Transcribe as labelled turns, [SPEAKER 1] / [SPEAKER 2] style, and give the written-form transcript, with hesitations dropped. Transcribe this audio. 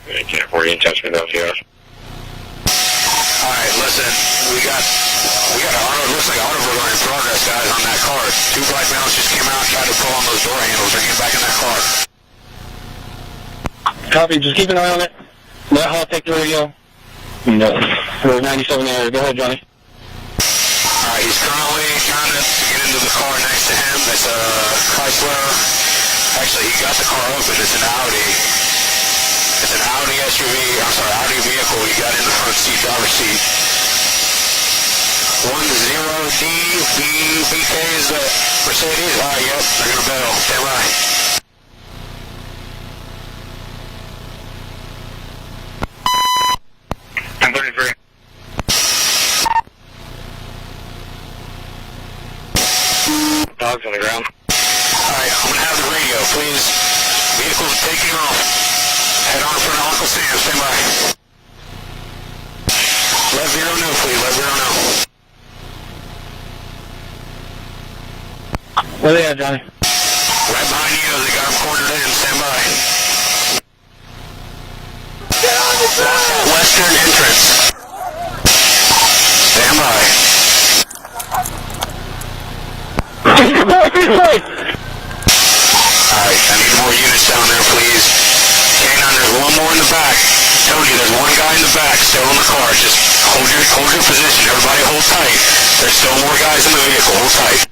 [SPEAKER 1] Can't afford you in touch with those here.
[SPEAKER 2] Alright, listen, we got looks like auto burglary in progress, guys, on that car. 2 black males just came out, tried to pull on those door handles. They're getting back in that car.
[SPEAKER 3] Copy, just keep an eye on it. Let Hall take the radio. No. We're 97 area. Go ahead, Johnny.
[SPEAKER 2] Alright, he's currently trying to get into the car next to him. It's a Chrysler. Actually, he got the car open. It's an Audi. It's an Audi SUV. I'm sorry, Audi vehicle. He got in the front seat, driver's seat. 10DBK is the Mercedes. Alright, yep, they're gonna bail. Stand by.
[SPEAKER 1] I'm 33. Dogs on the ground.
[SPEAKER 2] Alright, I'm gonna have the radio, please. Vehicle's taking off. Head on for Uncle Sam, stand by. Let Vero know, please, let Vero know.
[SPEAKER 3] Where they at, Johnny?
[SPEAKER 2] Right behind you, they got him cornered in, stand by.
[SPEAKER 4] Get on the ground!
[SPEAKER 2] Western entrance. Stand by. Alright, I need more units down there, please. K9, there's one more in the back. Tony, there's one guy in the back still in the car. Just hold your position. Everybody hold tight. There's still more guys in the vehicle. Hold tight.